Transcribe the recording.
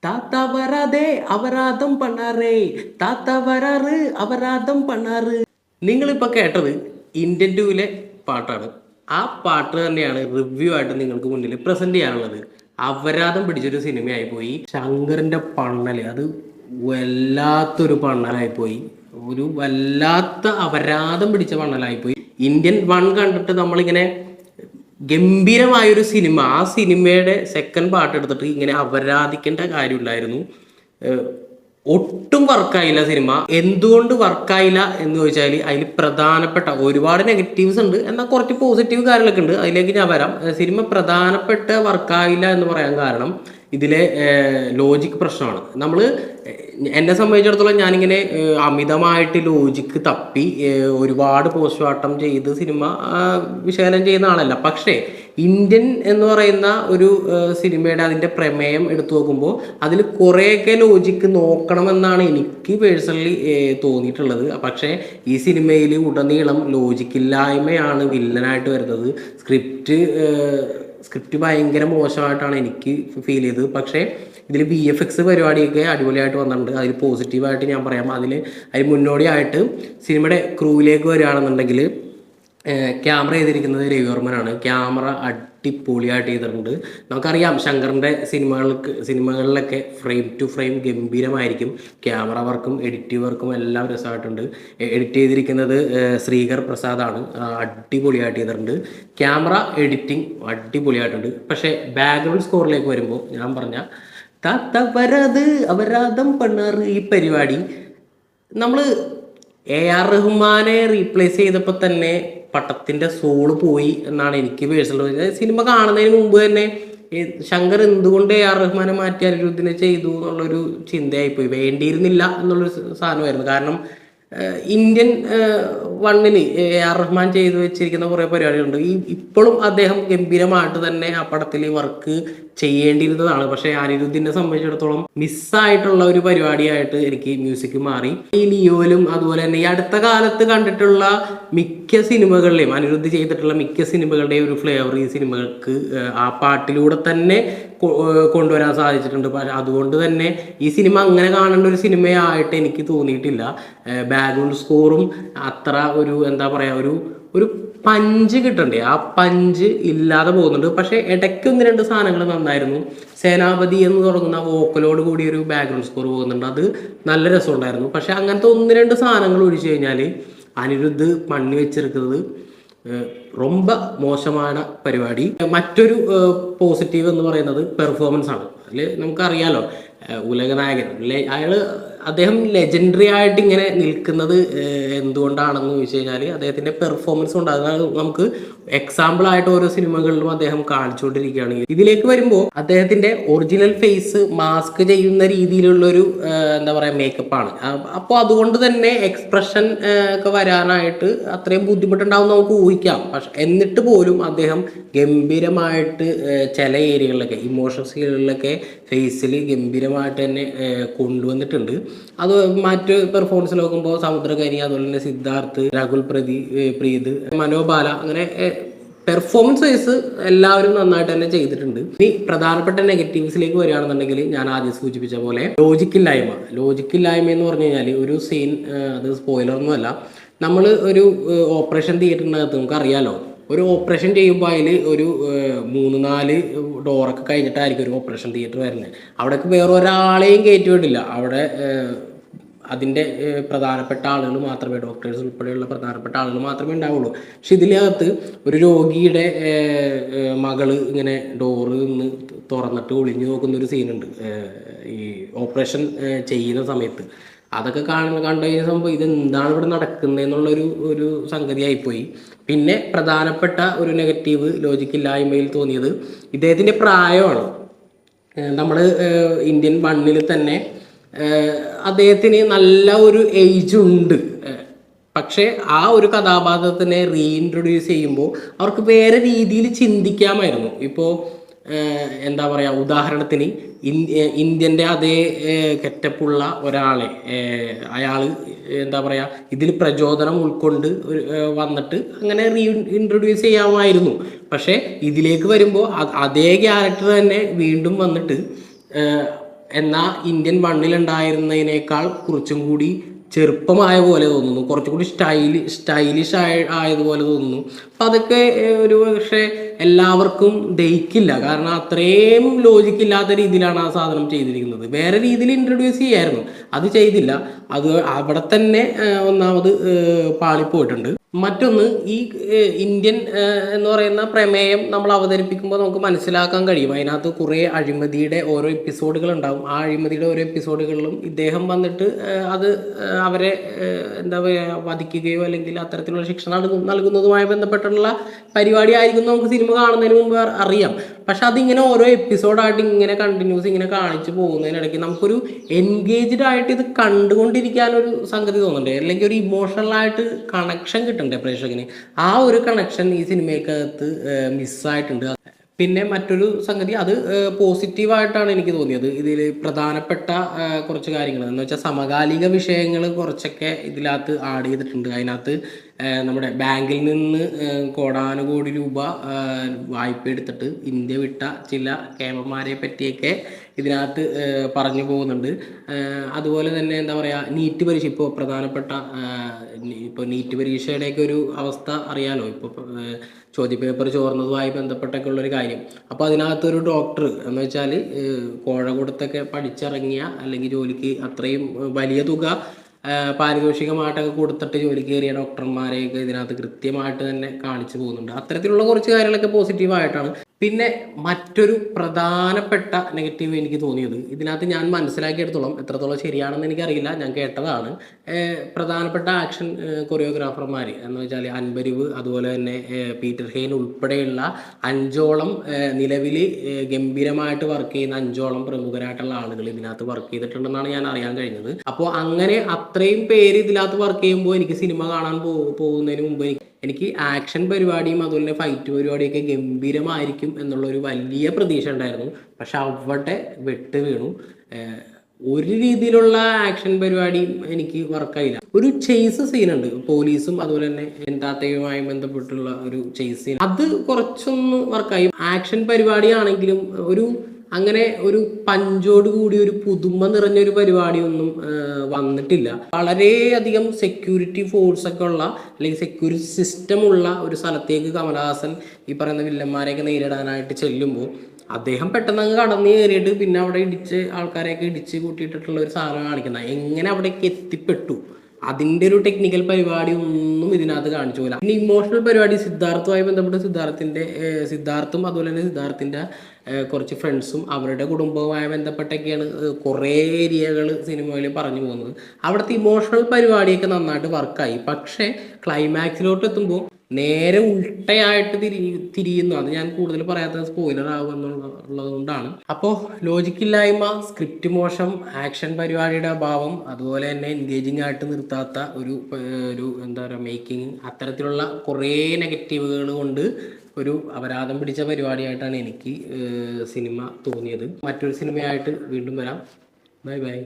தாத்தா வராதே അപരാധം பண்ணாரേ താത്ത വരാറ് അപരാധം பண்ணாറ്. നിങ്ങളിപ്പോൾ കേട്ടത് ഇന്ത്യൻ ടൂവിലെ പാട്ടാണ്. ആ പാട്ട് തന്നെയാണ് റിവ്യൂ ആയിട്ട് നിങ്ങൾക്ക് മുന്നിൽ പ്രസന്റ് ചെയ്യാനുള്ളത്. അപരാധം പിടിച്ചൊരു സിനിമയായി പോയി. ശങ്കറിന്റെ പണ്ണല് അത് വല്ലാത്തൊരു പണ്ണലായി പോയി. ഒരു വല്ലാത്ത അപരാധം പിടിച്ച പണ്ണലായിപ്പോയി. ഇന്ത്യൻ വൺ കണ്ടിട്ട് നമ്മളിങ്ങനെ ഗംഭീരമായൊരു സിനിമ, ആ സിനിമയുടെ സെക്കൻഡ് പാർട്ട് എടുത്തിട്ട് ഇങ്ങനെ അപരാധിക്കേണ്ട കാര്യമില്ലായിരുന്നു. ഒട്ടും വർക്കായില്ല സിനിമ. എന്തുകൊണ്ട് വർക്കായില്ല എന്ന് ചോദിച്ചാൽ അതിൽ പ്രധാനപ്പെട്ട ഒരുപാട് നെഗറ്റീവ്സ് ഉണ്ട്, എന്നാൽ കുറച്ച് പോസിറ്റീവ് കാര്യങ്ങളൊക്കെ ഉണ്ട്. അതിലേക്ക് ഞാൻ വരാം. സിനിമ പ്രധാനപ്പെട്ട വർക്കായില്ല എന്ന് പറയാൻ കാരണം ഇതിലെ ലോജിക് പ്രശ്നമാണ്. നമ്മൾ എന്നെ സംബന്ധിച്ചിടത്തോളം ഞാനിങ്ങനെ അമിതമായിട്ട് ലോജിക്ക് തപ്പി ഒരുപാട് പോസ്റ്റ്മോർട്ടം ചെയ്ത് സിനിമ വിശകലനം ചെയ്യുന്ന ആളല്ല. പക്ഷേ ഇന്ത്യൻ എന്ന് പറയുന്ന ഒരു സിനിമയുടെ അതിൻ്റെ പ്രമേയം എടുത്തു നോക്കുമ്പോൾ അതിൽ കുറേയൊക്കെ ലോജിക്ക് നോക്കണമെന്നാണ് എനിക്ക് പേഴ്സണലി തോന്നിയിട്ടുള്ളത്. പക്ഷേ ഈ സിനിമയിൽ ഉടനീളം ലോജിക്കില്ലായ്മയാണ് വില്ലനായിട്ട് വരുന്നത്. സ്ക്രിപ്റ്റ് ഭയങ്കര മോശമായിട്ടാണ് എനിക്ക് ഫീൽ ചെയ്തത്. പക്ഷേ ഇതിൽ VFX പരിപാടിയൊക്കെ അടിപൊളിയായിട്ട് വന്നിട്ടുണ്ട്. അതിൽ പോസിറ്റീവായിട്ട് ഞാൻ പറയാം. അതിന് മുന്നോടിയായിട്ട് സിനിമയുടെ ക്രൂവിലേക്ക് വരികയാണെന്നുണ്ടെങ്കിൽ ക്യാമറ ചെയ്തിരിക്കുന്നത് രവിവർമ്മനാണ്. ക്യാമറ അടിപൊളിയായിട്ട് ചെയ്തിട്ടുണ്ട്. നമുക്കറിയാം ശങ്കറിൻ്റെ സിനിമകളിലൊക്കെ ഫ്രെയിം ടു ഫ്രെയിം ഗംഭീരമായിരിക്കും. ക്യാമറ വർക്കും എഡിറ്റ് വർക്കും എല്ലാം രസമായിട്ടുണ്ട്. എഡിറ്റ് ചെയ്തിരിക്കുന്നത് ശ്രീകർ പ്രസാദാണ്. അടിപൊളിയായിട്ട് ചെയ്തിട്ടുണ്ട്. ക്യാമറ എഡിറ്റിംഗ് അടിപൊളിയായിട്ടുണ്ട്. പക്ഷേ ബാക്ക്ഗ്രൗണ്ട് സ്കോറിലേക്ക് വരുമ്പോൾ ഞാൻ പറഞ്ഞ താത്ത വരാത് അപരാധം പണ്ണാറ് ഈ പരിപാടി നമ്മൾ AR റഹ്മാനെ റീപ്ലേസ് ചെയ്തപ്പോൾ തന്നെ പട്ടത്തിൻ്റെ സോള് പോയി എന്നാണ് എനിക്ക് പേഴ്സണൽ. സിനിമ കാണുന്നതിന് മുമ്പ് തന്നെ ശങ്കർ എന്തുകൊണ്ട് AR റഹ്മാനെ മാറ്റി അനിരുദ്ധിനെ ചെയ്തു എന്നുള്ളൊരു ചിന്തയായിപ്പോയി. വേണ്ടിയിരുന്നില്ല എന്നുള്ളൊരു സാധനമായിരുന്നു. കാരണം ഇന്ത്യൻ വണ്ണിൽ AR റഹ്മാൻ ചെയ്തു വെച്ചിരിക്കുന്ന കുറേ പരിപാടികളുണ്ട്. ഇപ്പോഴും അദ്ദേഹം ഗംഭീരമായിട്ട് തന്നെ ആ പടത്തിൽ വർക്ക് ചെയ്യേണ്ടിയിരുന്നതാണ്. പക്ഷേ അനിരുദ്ധിനെ സംബന്ധിച്ചിടത്തോളം മിസ്സായിട്ടുള്ള ഒരു പരിപാടിയായിട്ട് എനിക്ക് മ്യൂസിക് മാറി. ഈ ലിയോയിലും അതുപോലെ തന്നെ ഈ അടുത്ത കാലത്ത് കണ്ടിട്ടുള്ള മിക്ക സിനിമകളിലെയും അനിരുദ്ധ് ചെയ്തിട്ടുള്ള മിക്ക സിനിമകളുടെയും ഒരു ഫ്ലേവർ ഈ സിനിമകൾക്ക് ആ പാട്ടിലൂടെ തന്നെ കൊണ്ടുവരാൻ സാധിച്ചിട്ടുണ്ട്. അതുകൊണ്ട് തന്നെ ഈ സിനിമ അങ്ങനെ കാണേണ്ട ഒരു സിനിമയായിട്ട് എനിക്ക് തോന്നിയിട്ടില്ല. ബാക്ക്ഗ്രൗണ്ട് സ്കോറും അത്ര ഒരു എന്താ പറയുക ഒരു പഞ്ച് കിട്ടണ്ടേ, ആ പഞ്ച് ഇല്ലാതെ പോകുന്നുണ്ട്. പക്ഷേ ഇടയ്ക്ക് 1-2 സാധനങ്ങൾ നന്നായിരുന്നു. സേനാപതി എന്ന് തുടങ്ങുന്ന വോക്കലോട് കൂടി ഒരു ബാക്ക്ഗ്രൗണ്ട് സ്കോർ പോകുന്നുണ്ട്. അത് നല്ല രസമുണ്ടായിരുന്നു. പക്ഷെ അങ്ങനത്തെ 1-2 സാധനങ്ങൾ ഒഴിച്ചു കഴിഞ്ഞാൽ അനിരുദ്ധ് പണി വെച്ചെടുക്കുന്നത് ரொம்ப മോശமான പരിപാടി. മറ്റൊരു പോസിറ്റീവ് എന്ന് പറയുന്നത് പെർഫോമൻസ് ആണ്. അതിൽ നമുക്കറിയാലോ ഉലകനായകൻ അദ്ദേഹം ലെജൻഡറി ആയിട്ട് ഇങ്ങനെ നിൽക്കുന്നത് എന്തുകൊണ്ടാണെന്ന് ചോദിച്ചു കഴിഞ്ഞാൽ അദ്ദേഹത്തിൻ്റെ പെർഫോമൻസ് ഉണ്ട്. അത് നമുക്ക് എക്സാമ്പിളായിട്ട് ഓരോ സിനിമകളിലും അദ്ദേഹം കാണിച്ചുകൊണ്ടിരിക്കുകയാണ്. ഇതിലേക്ക് വരുമ്പോൾ അദ്ദേഹത്തിൻ്റെ ഒറിജിനൽ ഫേസ് മാസ്ക് ചെയ്യുന്ന രീതിയിലുള്ളൊരു എന്താ പറയുക മേക്കപ്പാണ്. അപ്പോൾ അതുകൊണ്ട് തന്നെ എക്സ്പ്രഷൻ ഒക്കെ വരാനായിട്ട് അത്രയും ബുദ്ധിമുട്ടുണ്ടാവും നമുക്ക് ഊഹിക്കാം. പക്ഷെ എന്നിട്ട് പോലും അദ്ദേഹം ഗംഭീരമായിട്ട് ചില ഏരിയകളിലൊക്കെ ഇമോഷൻസുകളിലൊക്കെ ഫേസിൽ ഗംഭീരമായിട്ട് തന്നെ കൊണ്ടുവന്നിട്ടുണ്ട്. അത് മറ്റ് പെർഫോമൻസ് നോക്കുമ്പോൾ സമുദ്രകനി, അതുപോലെ തന്നെ സിദ്ധാർത്ഥ്, രാഹുൽ പ്രീത്, മനോബാല, അങ്ങനെ പെർഫോമൻസ് വൈസ് എല്ലാവരും നന്നായിട്ട് തന്നെ ചെയ്തിട്ടുണ്ട്. ഇനി പ്രധാനപ്പെട്ട നെഗറ്റീവ്സിലേക്ക് വരികയാണെന്നുണ്ടെങ്കിൽ ഞാൻ ആദ്യം സൂചിപ്പിച്ച പോലെ ലോജിക്കില്ലായ്മ എന്ന് പറഞ്ഞു കഴിഞ്ഞാൽ ഒരു സീൻ, അത് സ്പോയിലറൊന്നുമല്ല, നമ്മൾ ഒരു ഓപ്പറേഷൻ തിയേറ്ററിനകത്ത് നമുക്കറിയാലോ ഒരു ഓപ്പറേഷൻ ചെയ്യുമ്പോൾ അതിൽ ഒരു 3-4 ഡോറൊക്കെ കഴിഞ്ഞിട്ടായിരിക്കും ഒരു ഓപ്പറേഷൻ തിയേറ്റർ വരുന്നത്. അവിടേക്ക് വേറെ ഒരാളെയും കയറ്റി വിടില്ല. അവിടെ അതിൻ്റെ പ്രധാനപ്പെട്ട ആളുകൾ മാത്രമേ, ഡോക്ടേഴ്സ് ഉൾപ്പെടെയുള്ള പ്രധാനപ്പെട്ട ആളുകൾ മാത്രമേ ഉണ്ടാവുള്ളൂ. പക്ഷെ ഇതിനകത്ത് ഒരു രോഗിയുടെ മകള് ഇങ്ങനെ ഡോറ് നിന്ന് തുറന്നിട്ട് ഒളിഞ്ഞു നോക്കുന്നൊരു സീനുണ്ട് ഈ ഓപ്പറേഷൻ ചെയ്യുന്ന സമയത്ത്. അതൊക്കെ കണ്ടു കഴിഞ്ഞ സംഭവം ഇതെന്താണ് ഇവിടെ നടക്കുന്നതെന്നുള്ളൊരു സംഗതിയായിപ്പോയി. പിന്നെ പ്രധാനപ്പെട്ട ഒരു നെഗറ്റീവ് ലോജിക്കില്ലായ്മയിൽ തോന്നിയത് ഇദ്ദേഹത്തിൻ്റെ പ്രായമാണ്. നമ്മൾ ഇന്ത്യൻ മണ്ണിൽ തന്നെ അദ്ദേഹത്തിന് നല്ല ഒരു ഏജ് ഉണ്ട്. പക്ഷേ ആ ഒരു കഥാപാത്രത്തിനെ റീഇൻട്രൊഡ്യൂസ് ചെയ്യുമ്പോൾ അവർക്ക് വേറെ രീതിയിൽ ചിന്തിക്കാമായിരുന്നു. ഇപ്പോൾ എന്താ പറയുക, ഉദാഹരണത്തിന് ഇന്ത്യൻ്റെ അതേ ഗെറ്റപ്പുള്ള ഒരാളെ അയാൾ എന്താ പറയുക ഇതിൽ പ്രചോദനം ഉൾക്കൊണ്ട് വന്നിട്ട് അങ്ങനെ ഇൻട്രൊഡ്യൂസ് ചെയ്യാമായിരുന്നു. പക്ഷേ ഇതിലേക്ക് വരുമ്പോൾ അതേ ക്യാരക്ടർ തന്നെ വീണ്ടും വന്നിട്ട് എന്നാൽ ഇന്ത്യൻ 1 ഉണ്ടായിരുന്നതിനേക്കാൾ കുറച്ചും കൂടി ചെറുപ്പമായ പോലെ തോന്നുന്നു, കുറച്ചും കൂടി സ്റ്റൈലിഷ് ആയതുപോലെ തോന്നുന്നു. അപ്പം അതൊക്കെ ഒരു പക്ഷേ എല്ലാവർക്കും ദഹിക്കില്ല, കാരണം അത്രയും ലോജിക്കില്ലാത്ത രീതിയിലാണ് ആ സാധനം ചെയ്തിരിക്കുന്നത്. വേറെ രീതിയിൽ ഇൻട്രൊഡ്യൂസ് ചെയ്യായിരുന്നു, അത് ചെയ്തില്ല. അത് അവിടെ തന്നെ ഒന്നാമത് പാളിപ്പോയിട്ടുണ്ട്. മറ്റൊന്ന്, ഈ ഇന്ത്യൻ എന്ന് പറയുന്ന പ്രമേയം നമ്മൾ അവതരിപ്പിക്കുമ്പോൾ നമുക്ക് മനസ്സിലാക്കാൻ കഴിയും, അതിനകത്ത് കുറേ അഴിമതിയുടെ ഓരോ എപ്പിസോഡുകൾ ഉണ്ടാവും. ആ അഴിമതിയുടെ ഓരോ എപ്പിസോഡുകളിലും ഇദ്ദേഹം വന്നിട്ട് അത് അവരെ എന്താ പറയുക, വധിക്കുകയോ അല്ലെങ്കിൽ അത്തരത്തിലുള്ള ശിക്ഷ നൽകുന്നതുമായി ബന്ധപ്പെട്ടുള്ള പരിപാടി ആയിരിക്കും നമുക്ക് സിനിമ കാണുന്നതിന് മുമ്പ് അറിയാം. പക്ഷെ അതിങ്ങനെ ഓരോ എപ്പിസോഡായിട്ട് ഇങ്ങനെ കണ്ടിന്യൂസ് ഇങ്ങനെ കാണിച്ചു പോകുന്നതിനിടയ്ക്ക് നമുക്കൊരു എൻഗേജ്ഡ് ആയിട്ട് ഇത് കണ്ടുകൊണ്ടിരിക്കാനൊരു സംഗതി തോന്നുന്നുണ്ട്, അല്ലെങ്കിൽ ഒരു ഇമോഷണലായിട്ട് കണക്ഷൻ കിട്ടണ്ടേ പ്രേക്ഷകന്. ആ ഒരു കണക്ഷൻ ഈ സിനിമയ്ക്കകത്ത് മിസ്സായിട്ടുണ്ട്. പിന്നെ മറ്റൊരു സംഗതി, അത് പോസിറ്റീവായിട്ടാണ് എനിക്ക് തോന്നിയത്. ഇതിൽ പ്രധാനപ്പെട്ട കുറച്ച് കാര്യങ്ങൾ എന്ന് വെച്ചാൽ സമകാലിക വിഷയങ്ങൾ കുറച്ചൊക്കെ ഇതിനകത്ത് ആഡ് ചെയ്തിട്ടുണ്ട്. അതിനകത്ത് നമ്മുടെ ബാങ്കിൽ നിന്ന് കോടാനുകോടി രൂപ വായ്പ എടുത്തിട്ട് ഇന്ത്യ വിട്ട ചില കേമന്മാരെ പറ്റിയൊക്കെ ഇതിനകത്ത് പറഞ്ഞു പോകുന്നുണ്ട്. അതുപോലെ തന്നെ എന്താ പറയുക, നീറ്റ് പരീക്ഷ, ഇപ്പോൾ പ്രധാനപ്പെട്ട ഇപ്പോൾ നീറ്റ് പരീക്ഷയുടെയൊക്കെ ഒരു അവസ്ഥ അറിയാലോ. ഇപ്പോൾ ചോദ്യപേപ്പർ ചോർന്നതുമായി ബന്ധപ്പെട്ടൊക്കെ ഉള്ളൊരു കാര്യം. അപ്പോൾ അതിനകത്തൊരു ഡോക്ടർ എന്ന് വെച്ചാൽ കോഴ കൊടുത്തൊക്കെ പഠിച്ചിറങ്ങിയ, അല്ലെങ്കിൽ ജോലിക്ക് അത്രയും വലിയ തുക പാരിതോഷികമായിട്ടൊക്കെ കൊടുത്തിട്ട് ജോലി കയറിയ ഡോക്ടർമാരെയൊക്കെ ഇതിനകത്ത് കൃത്യമായിട്ട് തന്നെ കാണിച്ചു പോകുന്നുണ്ട്. അത്തരത്തിലുള്ള കുറച്ച് കാര്യങ്ങളൊക്കെ പോസിറ്റീവായിട്ടാണ്. പിന്നെ മറ്റൊരു പ്രധാനപ്പെട്ട നെഗറ്റീവ് എനിക്ക് തോന്നിയത്, ഇതിനകത്ത് ഞാൻ മനസ്സിലാക്കിയെടുത്തോളം, എത്രത്തോളം ശരിയാണെന്ന് എനിക്കറിയില്ല, ഞാൻ കേട്ടതാണ്, പ്രധാനപ്പെട്ട ആക്ഷൻ കൊറിയോഗ്രാഫർമാർ എന്ന് വെച്ചാൽ അൻപരിവ്, അതുപോലെ തന്നെ പീറ്റർ ഹെയ്ൻ ഉൾപ്പെടെയുള്ള 5ഓളം നിലവിൽ ഗംഭീരമായിട്ട് വർക്ക് ചെയ്യുന്ന 5ഓളം പ്രമുഖരായിട്ടുള്ള ആളുകൾ ഇതിനകത്ത് വർക്ക് ചെയ്തിട്ടുണ്ടെന്നാണ് ഞാൻ അറിയാൻ കഴിഞ്ഞത്. അപ്പോൾ അങ്ങനെ അത്രയും പേര് ഇതിനകത്ത് വർക്ക് ചെയ്യുമ്പോൾ എനിക്ക് സിനിമ കാണാൻ പോകുന്നതിന് മുമ്പ് എനിക്ക് ആക്ഷൻ പരിപാടിയും അതുപോലെ തന്നെ ഫൈറ്റ് പരിപാടിയൊക്കെ ഗംഭീരമായിരിക്കും എന്നുള്ളൊരു വലിയ പ്രതീക്ഷ ഉണ്ടായിരുന്നു. പക്ഷെ അവിടെ വെട്ട് വീണു. ഒരു രീതിയിലുള്ള ആക്ഷൻ പരിപാടിയും എനിക്ക് വർക്കായില്ല. ഒരു ചേസ് സീനുണ്ട്, പോലീസും അതുപോലെ തന്നെ എന്താത്തയുമായി ബന്ധപ്പെട്ടുള്ള ഒരു ചേസ് സീൻ, അത് കുറച്ചൊന്ന് വർക്കായി. ആക്ഷൻ പരിപാടിയാണെങ്കിലും അങ്ങനെ ഒരു പഞ്ചോട് കൂടി ഒരു പുതുമ നിറഞ്ഞൊരു പരിപാടിയൊന്നും വന്നിട്ടില്ല. വളരെയധികം സെക്യൂരിറ്റി ഫോഴ്സൊക്കെ ഉള്ള, അല്ലെങ്കിൽ സെക്യൂരിറ്റി സിസ്റ്റം ഉള്ള ഒരു സ്ഥലത്തേക്ക് കമലഹാസൻ ഈ പറയുന്ന വില്ലന്മാരെയൊക്കെ നേരിടാനായിട്ട് ചെല്ലുമ്പോൾ അദ്ദേഹം പെട്ടെന്ന് അങ്ങ് കടന്നു കയറിയിട്ട് പിന്നെ അവിടെ ആൾക്കാരെയൊക്കെ ഇടിച്ച് കൂട്ടിയിട്ടിട്ടുള്ള ഒരു സാധനം കാണിക്കുന്നത്. എങ്ങനെ അവിടേക്ക് എത്തിപ്പെട്ടു, അതിൻ്റെ ഒരു ടെക്നിക്കൽ പരിപാടി ഒന്നും ഇതിനകത്ത് കാണിച്ചു പോല. പിന്നെ ഇമോഷണൽ പരിപാടി, സിദ്ധാർത്ഥുമായി ബന്ധപ്പെട്ട് സിദ്ധാർത്ഥും അതുപോലെ തന്നെ സിദ്ധാർത്ഥിൻ്റെ കുറച്ച് ഫ്രണ്ട്സും അവരുടെ കുടുംബവുമായി ബന്ധപ്പെട്ടൊക്കെയാണ് കുറേ ഏരിയകൾ സിനിമയിൽ പറഞ്ഞു പോകുന്നത്. അവിടുത്തെ ഇമോഷണൽ പരിപാടിയൊക്കെ നന്നായിട്ട് വർക്കായി. പക്ഷേ ക്ലൈമാക്സിലോട്ട് എത്തുമ്പോൾ നേരെ ഉൾട്ടയായിട്ട് തിരിയുന്നു. അത് ഞാൻ കൂടുതൽ പറയാത്ത സ്പോയിലർ ആകുമെന്നുള്ളത് കൊണ്ടാണ്. അപ്പോൾ ലോജിക്കില്ലായ്മ, സ്ക്രിപ്റ്റ് മോശം, ആക്ഷൻ പരിപാടിയുടെ അഭാവം, അതുപോലെ തന്നെ എൻഗേജിങ് ആയിട്ട് നിർത്താത്ത ഒരു എന്താ പറയുക മേക്കിംഗ്, അത്തരത്തിലുള്ള കുറേ നെഗറ്റീവുകൾ കൊണ്ട് ഒരു അപരാധം പിടിച്ച പരിപാടിയായിട്ടാണ് എനിക്ക് സിനിമ തോന്നിയത്. മറ്റൊരു സിനിമയായിട്ട് വീണ്ടും വരാം. Bye bye.